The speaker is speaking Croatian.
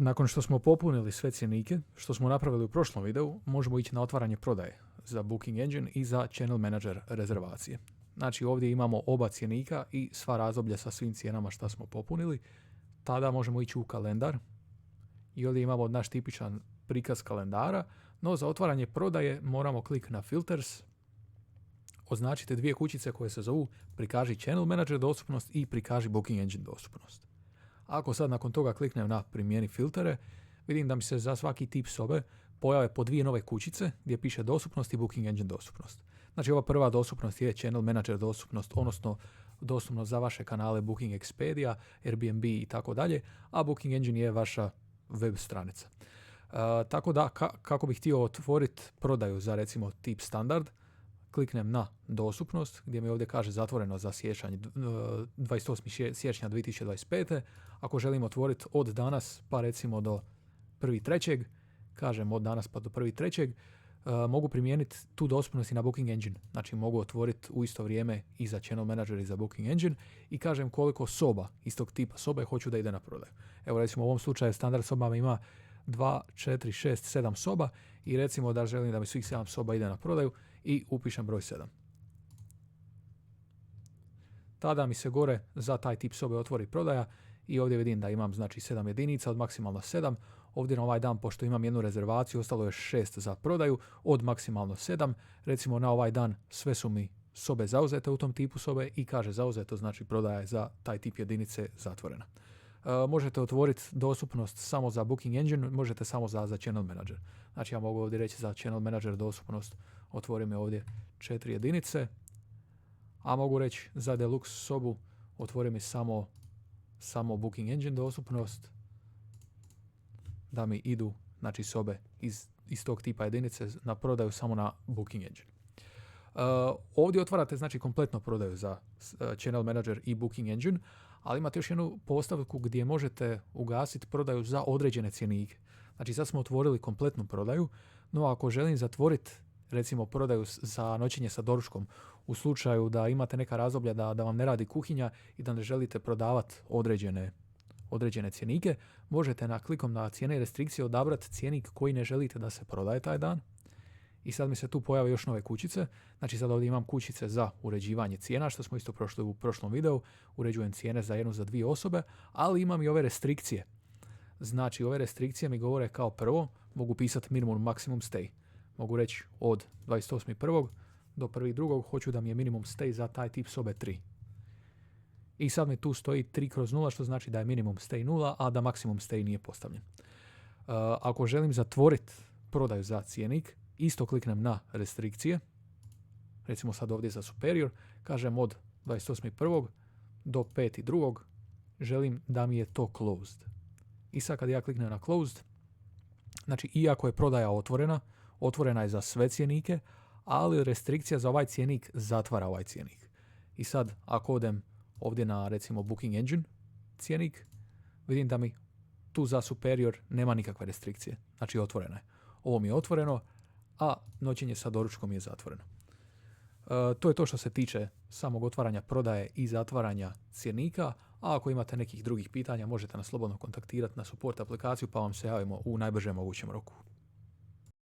Nakon što smo popunili sve cjenike, što smo napravili u prošlom videu, možemo ići na otvaranje prodaje za Booking Engine i za Channel Manager rezervacije. Znači ovdje imamo oba cjenika i sva razdoblja sa svim cijenama što smo popunili. Tada možemo ići u kalendar i ovdje imamo naš tipičan prikaz kalendara, no za otvaranje prodaje moramo klik na Filters, označite dvije kućice koje se zovu prikaži Channel Manager dostupnost i prikaži Booking Engine dostupnost. Ako sad nakon toga kliknem na primjeni filtere, vidim da mi se za svaki tip sobe pojave po dvije nove kućice gdje piše dostupnost i Booking Engine dostupnost. Znači ova prva dostupnost je Channel Manager dostupnost, odnosno dostupnost za vaše kanale Booking Expedia, Airbnb i tako dalje, a Booking Engine je vaša web stranica. Tako da kako bih htio otvoriti prodaju za recimo tip standard, kliknem na dostupnost gdje mi ovdje kaže zatvoreno za siječanj 28. siječnja 2025. Ako želim otvoriti od danas pa recimo do 1.3., kažem od danas pa do 1.3., mogu primijeniti tu dostupnost i na Booking Engine. Znači mogu otvoriti u isto vrijeme i za Channel Manager i za Booking Engine i kažem koliko soba istog tipa sobe hoću da ide na prodaju. Evo recimo u ovom slučaju standard sobama ima 2, 4, 6, 7 soba i recimo da želim da mi svih 7 soba ide na prodaju i upišem broj 7. Tada mi se gore za taj tip sobe otvori prodaja i ovdje vidim da imam znači 7 jedinica od maksimalno 7. Ovdje na ovaj dan, pošto imam jednu rezervaciju, ostalo je 6 za prodaju od maksimalno 7. Recimo na ovaj dan sve su mi sobe zauzete u tom tipu sobe i kaže zauzeto, znači prodaja je za taj tip jedinice zatvorena. Možete otvoriti dostupnost samo za Booking Engine, možete samo za Channel Manager. Znači ja mogu ovdje reći za Channel Manager dostupnost, otvori mi ovdje 4 jedinice, a mogu reći za Deluxe sobu, otvori mi samo Booking Engine dostupnost, da mi idu znači sobe iz tog tipa jedinice na prodaju samo na Booking Engine. Ovdje otvarate znači kompletno prodaju za Channel Manager i Booking Engine, ali imate još jednu postavku gdje možete ugasiti prodaju za određene cjenike. Znači sad smo otvorili kompletnu prodaju, no ako želim zatvoriti recimo prodaju za noćenje sa doručkom u slučaju da imate neka razdoblja da vam ne radi kuhinja i da ne želite prodavati određene cjenike, možete klikom na cijene i restrikcije odabrati cjenik koji ne želite da se prodaje taj dan. I sad mi se tu pojave još nove kućice. Znači sad ovdje imam kućice za uređivanje cijena, što smo isto prošli u prošlom videu. Uređujem cijene za jednu, za dvije osobe, ali imam i ove restrikcije. Znači ove restrikcije mi govore kao prvo, mogu pisati minimum maximum stay. Mogu reći od 28.1. do 1.2. hoću da mi je minimum stay za taj tip sobe 3. I sad mi tu stoji 3/0, što znači da je minimum stay 0, a da maksimum stay nije postavljen. Ako želim zatvoriti prodaju za cijenik, isto kliknem na restrikcije, recimo sad ovdje za superior, kažem od 28.1. do 5.2. želim da mi je to closed. I sad kad ja kliknem na closed, znači iako je prodaja otvorena je za sve cijenike, ali restrikcija za ovaj cijenik zatvara ovaj cijenik. I sad ako odem ovdje na recimo Booking Engine cijenik, vidim da mi tu za superior nema nikakve restrikcije, znači otvorena je. Ovo mi je otvoreno, a noćenje sa doručkom je zatvoreno. To je to što se tiče samog otvaranja prodaje i zatvaranja cjenika, a ako imate nekih drugih pitanja možete nas slobodno kontaktirati na support aplikaciju pa vam se javimo u najbržem mogućem roku.